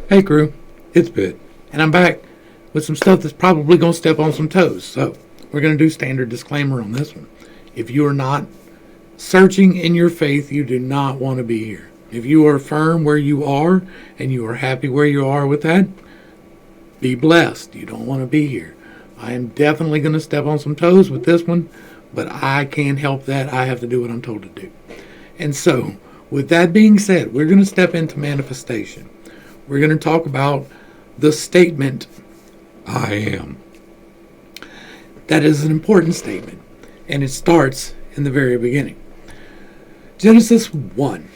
Hey crew, it's Pitt, and I'm back with some stuff that's probably going to step on some toes. So, we're going to do standard disclaimer on this one. If you are not searching in your faith, you do not want to be here. If you are firm where you are and you are happy where you are with that, be blessed. You don't want to be here. I am definitely going to step on some toes with this one, but I can't help that. I have to do what I'm told to do. And so, with that being said, we're going to step into manifestation. We're going to talk about the statement, I am. That is an important statement, and it starts in the very beginning. Genesis 1.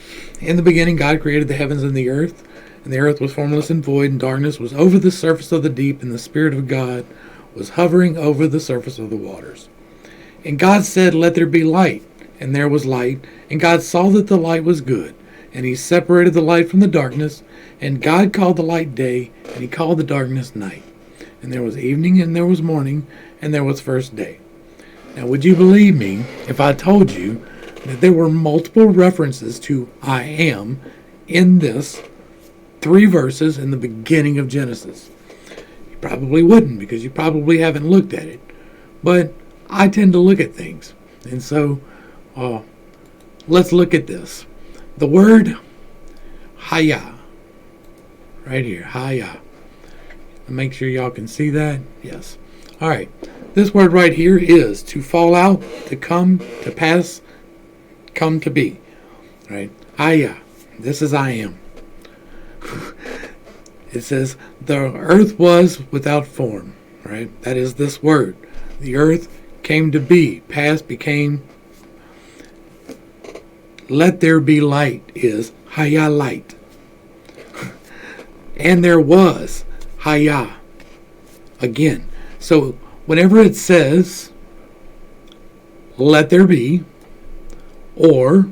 In the beginning, God created the heavens and the earth was formless and void, and darkness was over the surface of the deep, and the Spirit of God was hovering over the surface of the waters. And God said, "Let there be light," and there was light, and God saw that the light was good, and he separated the light from the darkness, and God called the light day, and he called the darkness night. And there was evening, and there was morning, and there was first day. Now, would you believe me if I told you that there were multiple references to I am in this 3 verses in the beginning of Genesis? You probably wouldn't, because you probably haven't looked at it. But I tend to look at things. And so, let's look at this. The word Haya, right here, Haya. Make sure y'all can see that. Yes. All right. This word right here is to fall out, to come, to pass, come to be. Right? Haya. This is I am. It says the earth was without form. Right? That is this word. The earth came to be. Past became. Let there be light is Haya, light. And there was Haya. Again. So whenever it says let there be, or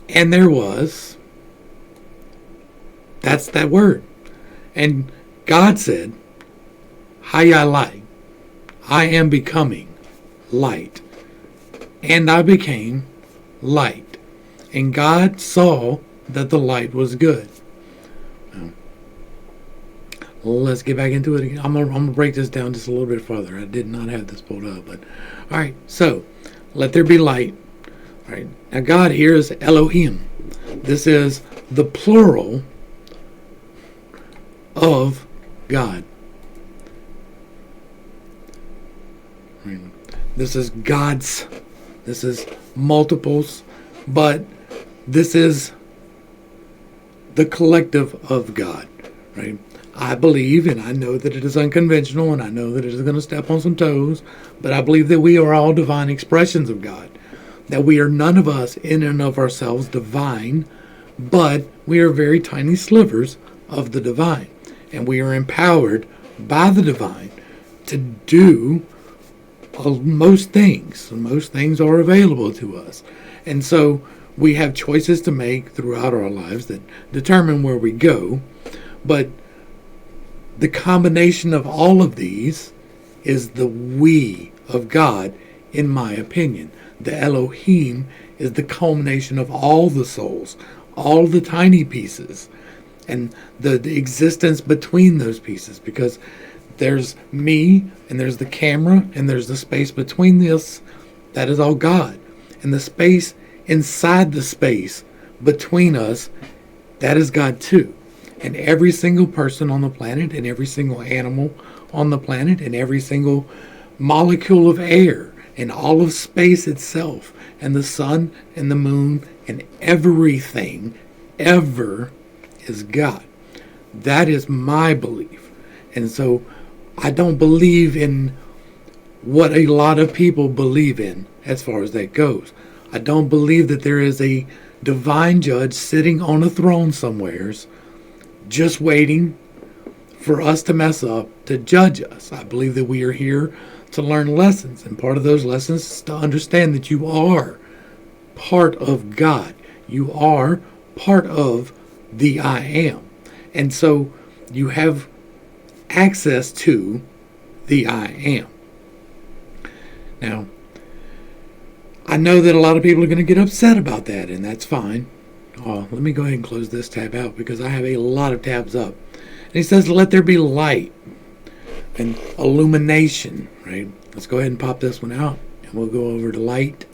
and there was, that's that word. And God said, Haya, light. I am becoming light. And I became light. And God saw that the light was good. Now, let's get back into it again. I'm gonna break this down just a little bit further. I did not have this pulled up, but all right. So, let there be light. All right. Now, God here is Elohim. This is the plural of God. Right. This is God's. This is multiples, but this is the collective of God, right? I believe, and I know that it is unconventional, and I know that it is going to step on some toes, but I believe that we are all divine expressions of God, that we are none of us in and of ourselves divine, but we are very tiny slivers of the divine, and we are empowered by the divine to do most things. Most things are available to us. And so we have choices to make throughout our lives that determine where we go. But the combination of all of these is the we of God, in my opinion. The Elohim is the culmination of all the souls, all the tiny pieces, and the existence between those pieces, because there's me, and there's the camera, and there's the space between this. That is all God. And the space inside the space between us, that is God too. And every single person on the planet, and every single animal on the planet, and every single molecule of air, and all of space itself, and the sun, and the moon, and everything ever is God. That is my belief. And so I don't believe in what a lot of people believe in as far as that goes. I don't believe that there is a divine judge sitting on a throne somewheres just waiting for us to mess up to judge us. I believe that we are here to learn lessons, and part of those lessons is to understand that you are part of God. You are part of the I am. And so you have access to the I am. Now, I know that a lot of people are going to get upset about that, and that's fine. Oh, let me go ahead and close this tab out because I have a lot of tabs up. And he says, let there be light and illumination, right? Let's go ahead and pop this one out and we'll go over to light.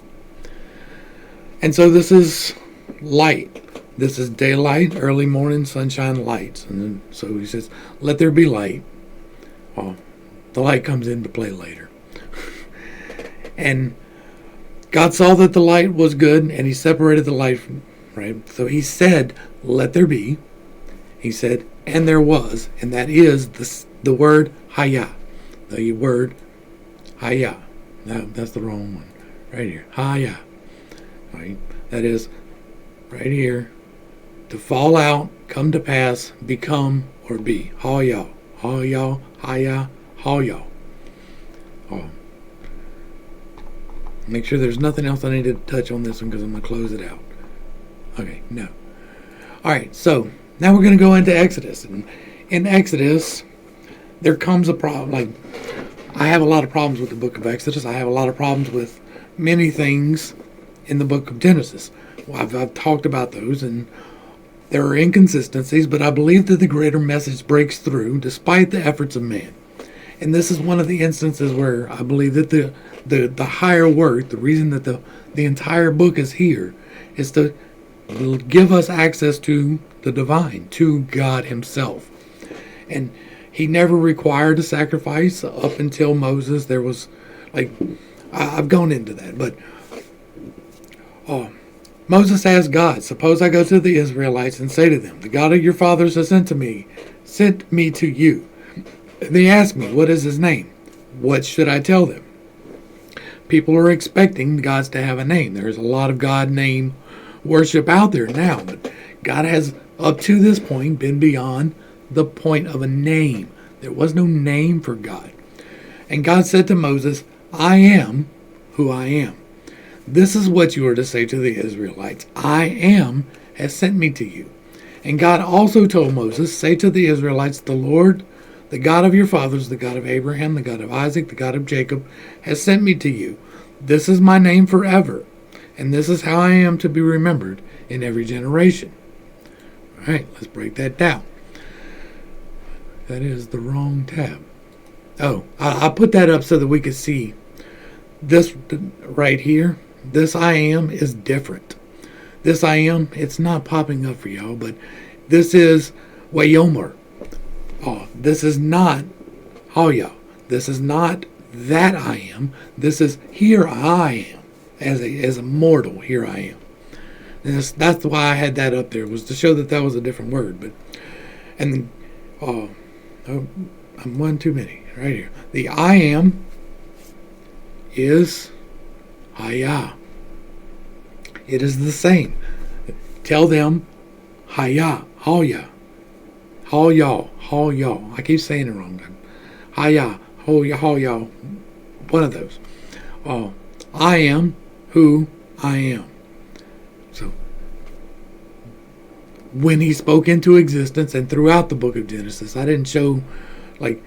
And so this is light. This is daylight, early morning, sunshine, lights. And then, so he says, let there be light. Oh, the light comes into play later. And God saw that the light was good, and he separated the light from, right? So he said, let there be. He said, and there was. And that is the word haya. The word haya. No, that's the wrong one. Right here. Haya. Right? That is right here. To fall out, come to pass, become, or be. Haya. Haya. Haya. Haya. Oh. Make sure there's nothing else I need to touch on this one because I'm going to close it out. Okay, no. All right, so now we're going to go into Exodus. And in Exodus, there comes a problem. Like, I have a lot of problems with the book of Exodus. I have a lot of problems with many things in the book of Genesis. Well, I've talked about those, and there are inconsistencies, but I believe that the greater message breaks through despite the efforts of man. And this is one of the instances where I believe that the higher work, the reason that the entire book is here, is to give us access to the divine, to God himself. And he never required a sacrifice up until Moses. There was, like, I've gone into that, but Moses asked God, suppose I go to the Israelites and say to them, the God of your fathers has sent me to you. They ask me, what is his name? What should I tell them? People are expecting gods to have a name. There's a lot of God name worship out there now, but God has, up to this point, been beyond the point of a name. There was no name for God. And God said to Moses, I am who I am. This is what you are to say to the Israelites. I am has sent me to you. And God also told Moses, say to the Israelites, the Lord, the God of your fathers, the God of Abraham, the God of Isaac, the God of Jacob, has sent me to you. This is my name forever, and this is how I am to be remembered in every generation. All right, let's break that down. That is the wrong tab. Oh, I put that up so that we could see this right here. This I am is different. This I am, it's not popping up for y'all, but this is Wayomer. Oh, this is not Haya. This is not that I am. This is here I am. As a mortal, here I am. And that's why I had that up there, was to show that was a different word. But I'm one too many right here. The I am is Haya. It is the same. Tell them Haya, Haya. Haya. I keep saying it wrong. Haya, Haya. One of those. I am who I am. So, when he spoke into existence and throughout the book of Genesis, I didn't show, like,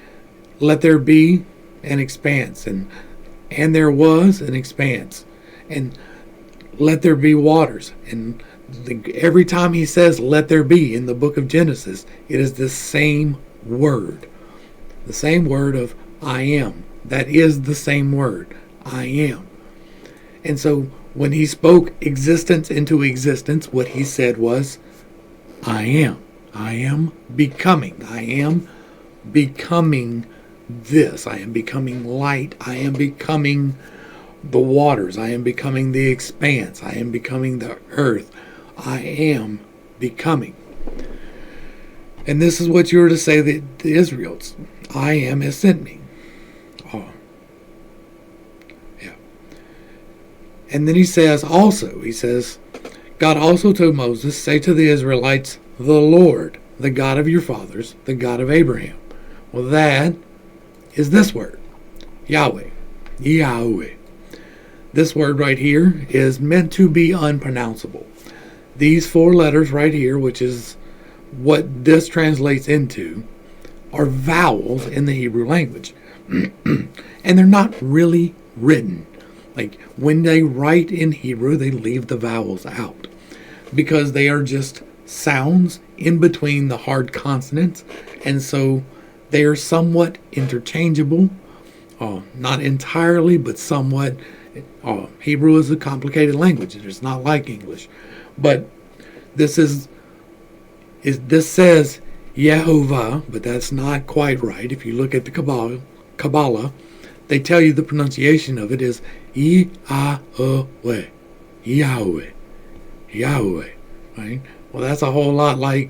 let there be an expanse, and there was an expanse, and let there be waters, and every time he says let there be in the book of Genesis, it is the same word of I am. That is the same word, I am. And so when he spoke existence into existence, what he said was I am becoming. I am becoming this. I am becoming light. I am becoming the waters. I am becoming the expanse. I am becoming the earth. I am becoming. And this is what you were to say to the Israelites. I am has sent me. Oh. Yeah. And then he says, God also told Moses, say to the Israelites, the Lord, the God of your fathers, the God of Abraham. Well, that is this word, Yahweh. Yahweh. This word right here is meant to be unpronounceable. These four letters right here, which is what this translates into, are vowels in the Hebrew language. And they're not really written. Like, when they write in Hebrew, they leave the vowels out. because they are just sounds in between the hard consonants, and so they are somewhat interchangeable. Not entirely, but somewhat. Hebrew is a complicated language. It's not like English. But this says Yehovah, but that's not quite right. If you look at the Kabbalah, they tell you the pronunciation of it is Yahweh. Yahweh. Yahweh. Right? Well, that's a whole lot like,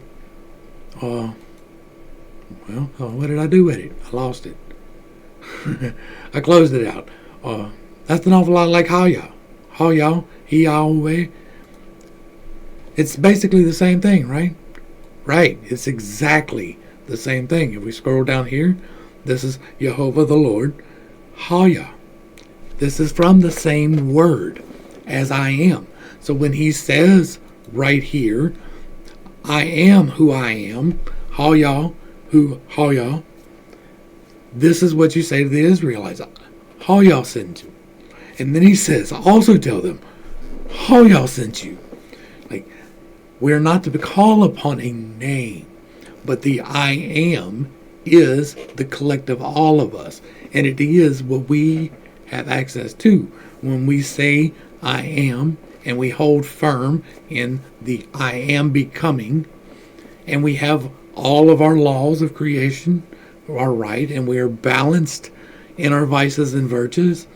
what did I do with it? I lost it. I closed it out. That's an awful lot like Haya. Haya, Yahweh. It's basically the same thing, right? Right. It's exactly the same thing. If we scroll down here, this is Jehovah the Lord. Haya. This is from the same word as I am. So when he says right here, I am who I am, Haya, who Haya, this is what you say to the Israelites. Haya sent you. And then he says, also tell them, Haya sent you. Like, we're not to call upon a name, but the I am is the collective all of us. And it is what we have access to. When we say I am, and we hold firm in the I am becoming, and we have all of our laws of creation are right, and we are balanced in our vices and virtues,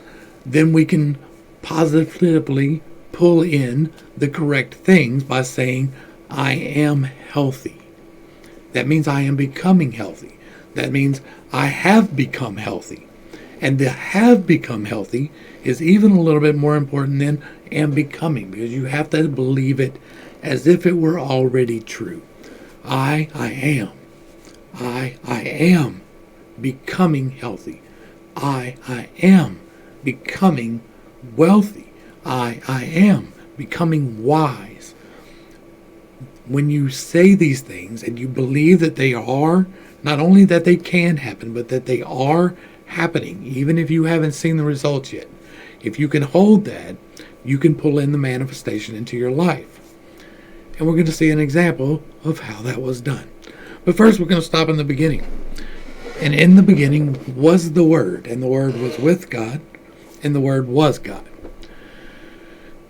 then we can positively pull in the correct things by saying, I am healthy. That means I am becoming healthy. That means I have become healthy. And the have become healthy is even a little bit more important than am becoming, because you have to believe it as if it were already true. I am. I am becoming healthy. I am becoming wealthy. I am becoming wise. When you say these things and you believe that they are, not only that they can happen, but that they are happening, even if you haven't seen the results yet, if you can hold that, you can pull in the manifestation into your life. And we're going to see an example of how that was done. But first, we're going to stop in the beginning. And in the beginning was the Word, and the Word was with God, and the Word was God.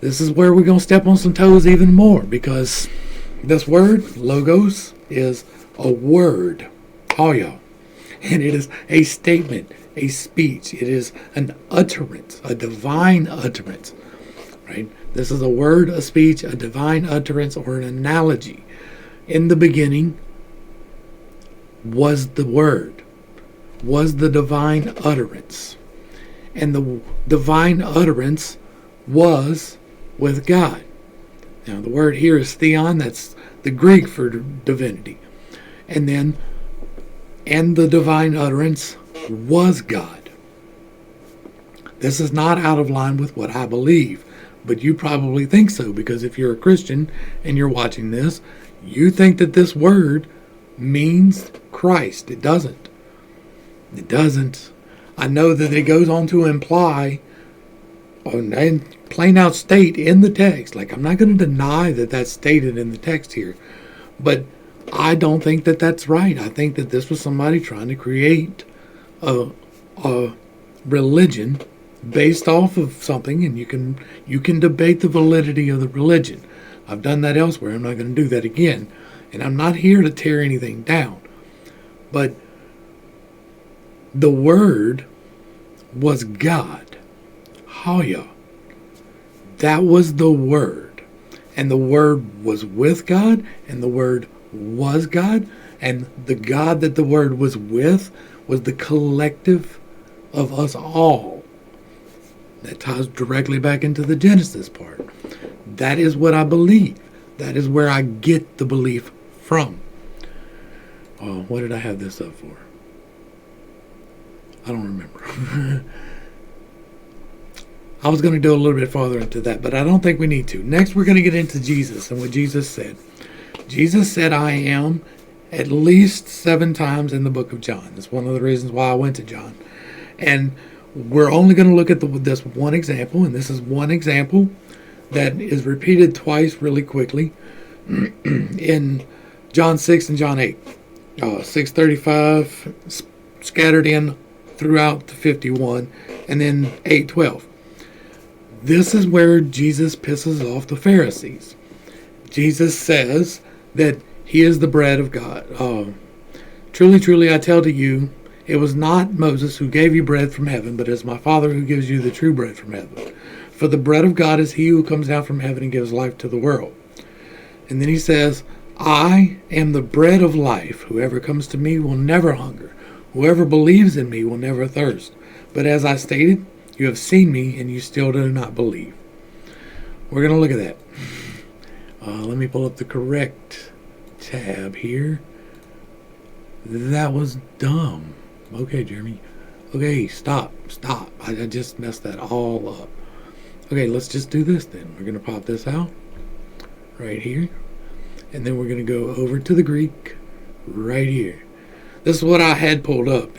This is where we're going to step on some toes even more, because this word, logos, is a word, haya, and it is a statement, a speech. It is an utterance, a divine utterance, right? This is a word, a speech, a divine utterance, or an analogy. In the beginning was the Word, was the divine utterance. And the divine utterance was with God. Now, the word here is theon, that's the Greek for divinity. And the divine utterance was God. This is not out of line with what I believe, but you probably think so, because if you're a Christian and you're watching this, you think that this word means Christ. It doesn't. It doesn't. I know that it goes on to imply and plain out state in the text. Like, I'm not going to deny that that's stated in the text here, but I don't think that that's right. I think that this was somebody trying to create a religion based off of something, and you can debate the validity of the religion. I've done that elsewhere. I'm not going to do that again. And I'm not here to tear anything down. But the Word was God. Haya. That was the Word. And the Word was with God, and the Word was God. And the God that the Word was with was the collective of us all. That ties directly back into the Genesis part. That is what I believe. That is where I get the belief from. Oh, what did I have this up for? I don't remember. I was going to go a little bit farther into that, but I don't think we need to. Next, we're going to get into Jesus and what Jesus said. Jesus said, I am, at least 7 times in the book of John. That's one of the reasons why I went to John. And we're only going to look at this one example, and this is one example that is repeated twice really quickly in John 6 and John 8. 6:35 scattered in throughout the 51, and then 8:12. This is where Jesus pisses off the Pharisees. Jesus says that he is the bread of God. Truly, truly, I tell to you, it was not Moses who gave you bread from heaven, but it is my Father who gives you the true bread from heaven. For the bread of God is he who comes down from heaven and gives life to the world. And then he says, I am the bread of life. Whoever comes to me will never hunger. Whoever believes in me will never thirst. But as I stated, you have seen me and you still do not believe. We're going to look at that. Let me pull up the correct tab here. That was dumb. Okay, Jeremy. Okay, stop. I just messed that all up. Okay, let's just do this then. We're going to pop this out right here. And then we're going to go over to the Greek right here. This is what I had pulled up.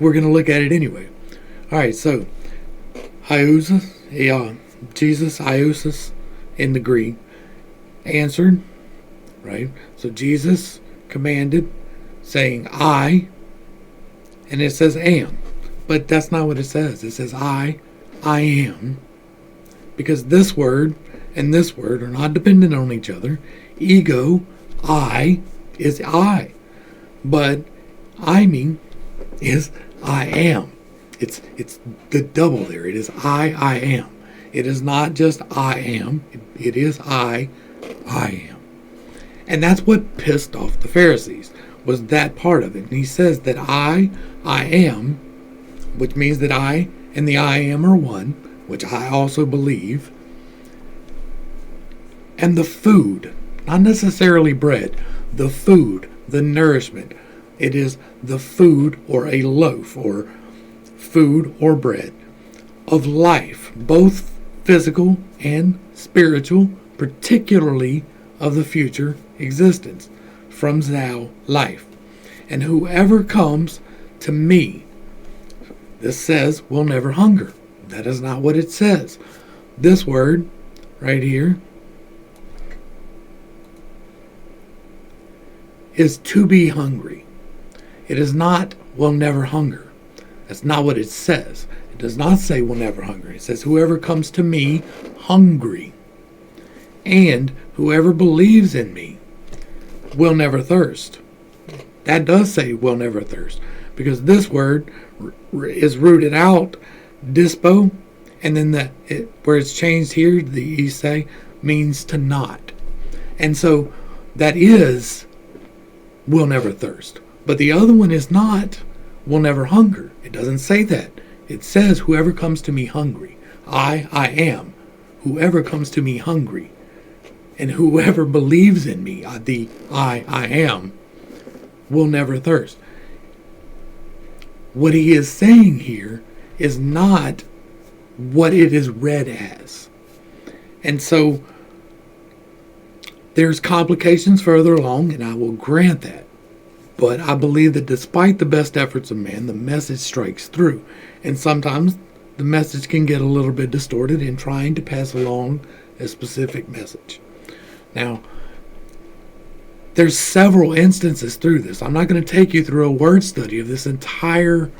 We're going to look at it anyway. All right, so Jesus, Iousis in the Greek, answered, right? So Jesus commanded, saying, I, and it says am. But that's not what it says. It says I am. Because this word and this word are not dependent on each other. Ego, I, is I. But I mean is I am. It's the double there. It is I am. It is not just I am. It is I am. And that's what pissed off the Pharisees, was that part of it. And he says that I am, which means that I and the I am are one, which I also believe. And the food, not necessarily bread, the food, the nourishment. It is the food or a loaf or food or bread of life, both physical and spiritual, particularly of the future existence, from thou life. And whoever comes to me, this says, will never hunger. That is not what it says. This word right here is to be hungry. It is not will never hunger. That's not what it says. It does not say will never hunger. It says whoever comes to me hungry, and whoever believes in me will never thirst. That does say will never thirst, because this word is rooted out dispo, and then where it's changed here, the ise means to not. And so that is will never thirst. But the other one is not will never hunger. It doesn't say that. It says whoever comes to me hungry. I am. Whoever comes to me hungry. And whoever believes in me, the I am, will never thirst. What he is saying here is not what it is read as. And so there's complications further along, and I will grant that. But I believe that despite the best efforts of man, the message strikes through. And sometimes the message can get a little bit distorted in trying to pass along a specific message. Now, there's several instances through this. I'm not going to take you through a word study of this entire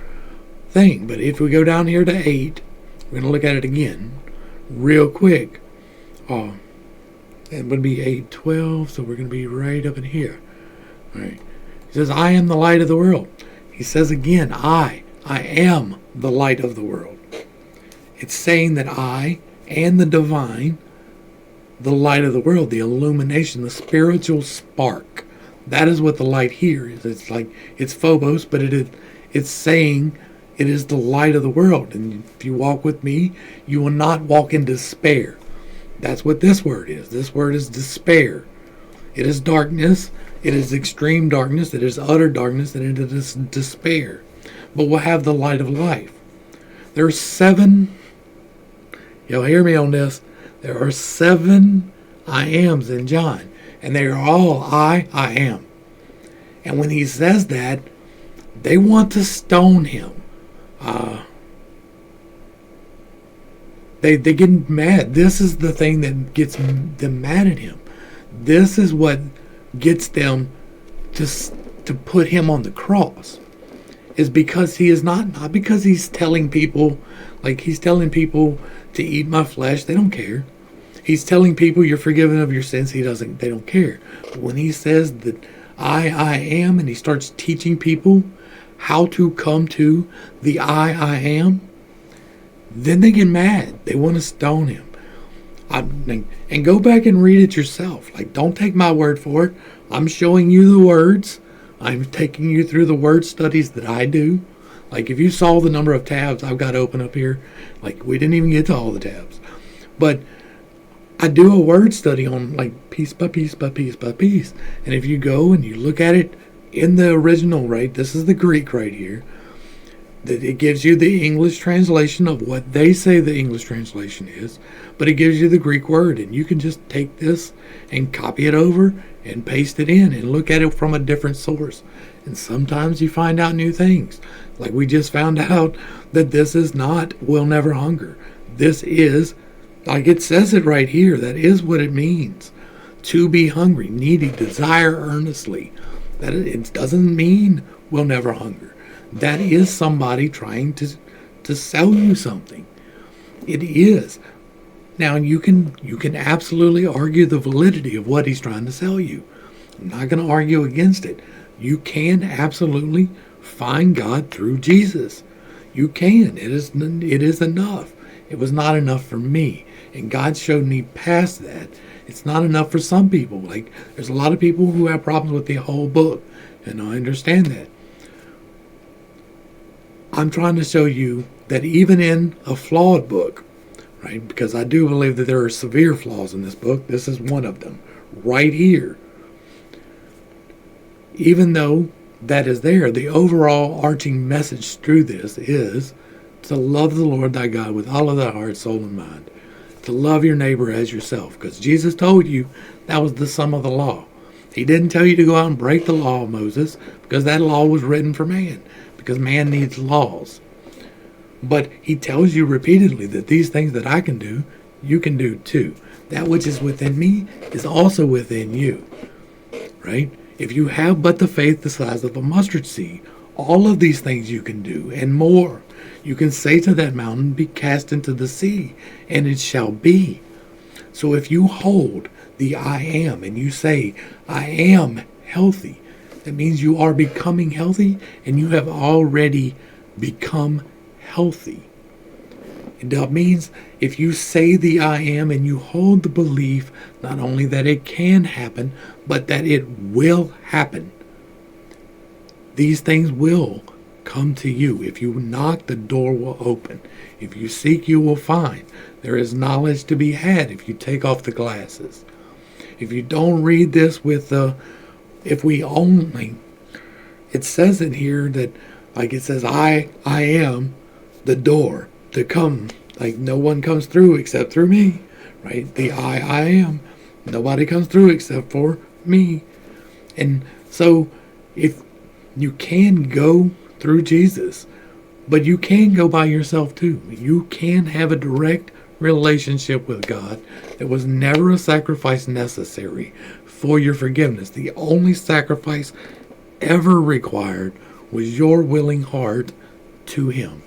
thing. But if we go down here to 8, we're going to look at it again real quick. It would be 8:12, so we're going to be right up in here. All right. He says, I am the light of the world. He says again, I am the light of the world. It's saying that I and the divine, the light of the world, the illumination, the spiritual spark, that is what the light here is. It's like, it's phobos, but it's saying it is the light of the world. And if you walk with me, you will not walk in despair. That's what this word is. This word is despair. It is darkness. It is extreme darkness. It is utter darkness. And it is despair. But we'll have the light of life. There are 7, you'll hear me on this, there are 7 I ams in John. And they are all I am. And when he says that, they want to stone him. They get mad. This is the thing that gets them mad at him. This is what gets them to put him on the cross. Is because he is not because he's telling people, like he's telling people to eat my flesh. They don't care. He's telling people you're forgiven of your sins. They don't care. But when he says that I am, and he starts teaching people how to come to the I am, then they get mad. They want to stone him. And go back and read it yourself. Like, don't take my word for it. I'm showing you the words. I'm taking you through the word studies that I do. Like, if you saw the number of tabs I've got open up here, like, we didn't even get to all the tabs. But I do a word study on, like, piece by piece by piece by piece. And if you go and you look at it in the original, right, this is the Greek right here, that it gives you the English translation of what they say the English translation is, but it gives you the Greek word, and you can just take this and copy it over and paste it in and look at it from a different source. And sometimes you find out new things. Like we just found out that this is not will never hunger. This is, like it says it right here, that is what it means. To be hungry, needy, desire earnestly. That it doesn't mean will never hunger. That is somebody trying to sell you something. It is. Now you can absolutely argue the validity of what he's trying to sell you. I'm not going to argue against it. You can absolutely find God through Jesus. You can. It is enough. It was not enough for me, and God showed me past that. It's not enough for some people. Like there's a lot of people who have problems with the whole book, and I understand that. I'm trying to show you that even in a flawed book, right, because I do believe that there are severe flaws in this book, this is one of them, right here. Even though that is there, the overall arching message through this is to love the Lord thy God with all of thy heart, soul, and mind. To love your neighbor as yourself, because Jesus told you that was the sum of the law. He didn't tell you to go out and break the law of Moses, because that law was written for man. Because man needs laws. But he tells you repeatedly that these things that I can do, you can do too. That which is within me is also within you. Right? If you have but the faith the size of a mustard seed, all of these things you can do and more. You can say to that mountain, be cast into the sea, and it shall be. So if you hold the I am and you say, I am healthy, that means you are becoming healthy, and you have already become healthy. That means if you say the I am and you hold the belief, not only that it can happen, but that it will happen. These things will come to you. If you knock, the door will open. If you seek, you will find. There is knowledge to be had if you take off the glasses. If you don't read this with the if we only, it says in here that, like it says, I am the door to come. Like no one comes through except through me, right? The I am. Nobody comes through except for me. And so if you can go through Jesus, but you can go by yourself too. You can have a direct relationship with God. There was never a sacrifice necessary for your forgiveness. The only sacrifice ever required was your willing heart to him.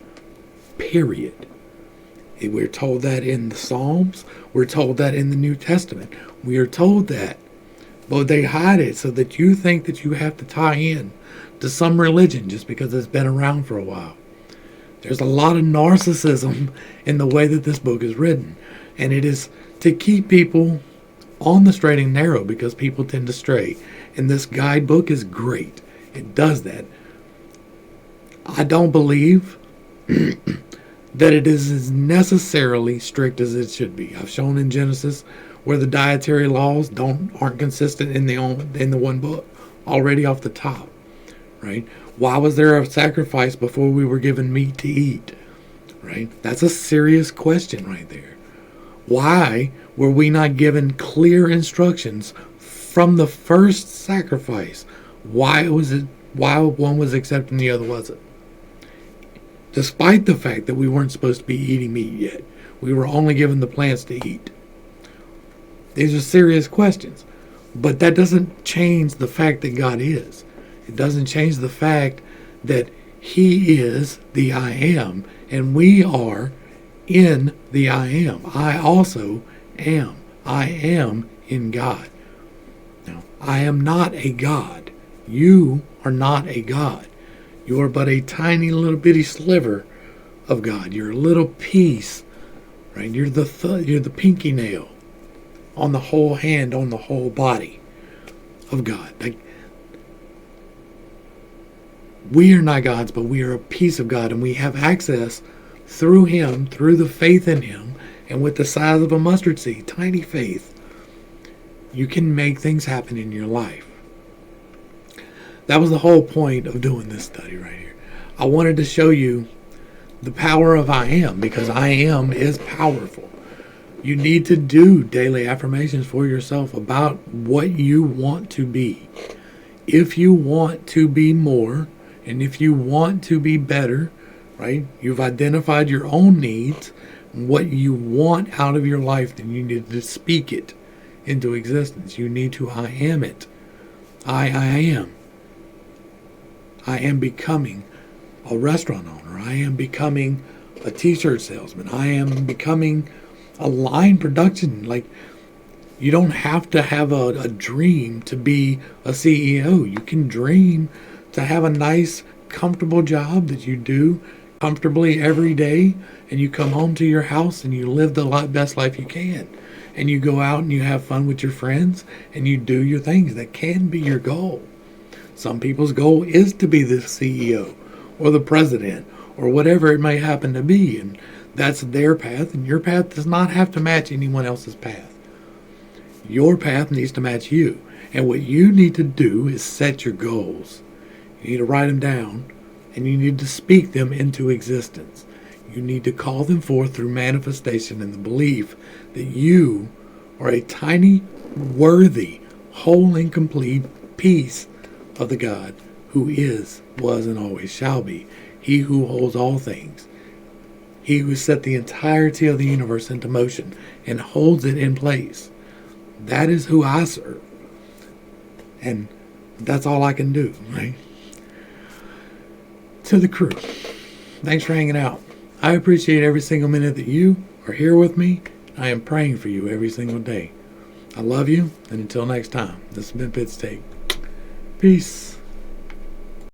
Period. We're told that in the Psalms. We're told that in the New Testament. We are told that. But they hide it so that you think that you have to tie in to some religion just because it's been around for a while. There's a lot of narcissism in the way that this book is written. And it is to keep people on the straight and narrow because people tend to stray. And this guidebook is great. It does that. I don't believe that it is as necessarily strict as it should be. I've shown in Genesis where the dietary laws aren't consistent in the one book already off the top, right? Why was there a sacrifice before we were given meat to eat, right? That's a serious question right there. Why were we not given clear instructions from the first sacrifice? Why one was accepted and the other wasn't? Despite the fact that we weren't supposed to be eating meat yet. We were only given the plants to eat. These are serious questions. But that doesn't change the fact that God is. It doesn't change the fact that He is the I am, and we are in the I am. I also am. I am in God. Now, I am not a God. You are not a God. You are but a tiny little bitty sliver of God. You're a little piece, right? You're the pinky nail on the whole hand, on the whole body of God. Like, we are not gods, but we are a piece of God, and we have access through Him, through the faith in Him, and with the size of a mustard seed, tiny faith, you can make things happen in your life. That was the whole point of doing this study right here. I wanted to show you the power of I am, because I am is powerful. You need to do daily affirmations for yourself about what you want to be. If you want to be more, and if you want to be better, right? You've identified your own needs, what you want out of your life, then you need to speak it into existence. You need to I am it. I am. I am becoming a restaurant owner. I am becoming a t-shirt salesman. I am becoming a line production. Like, you don't have to have a dream to be a CEO. You can dream to have a nice, comfortable job that you do comfortably every day, and you come home to your house and you live the best life you can. And you go out and you have fun with your friends and you do your things. That can be your goal. Some people's goal is to be the CEO or the president or whatever it may happen to be, and that's their path, and your path does not have to match anyone else's path. Your path needs to match you, and what you need to do is set your goals. You need to write them down, and you need to speak them into existence. You need to call them forth through manifestation in the belief that you are a tiny, worthy, whole and complete piece of the God who is, was, and always shall be. He who holds all things. He who set the entirety of the universe into motion and holds it in place. That is who I serve. And that's all I can do, right? To the crew, thanks for hanging out. I appreciate every single minute that you are here with me. I am praying for you every single day. I love you, and until next time, this has been Pittstake. Peace.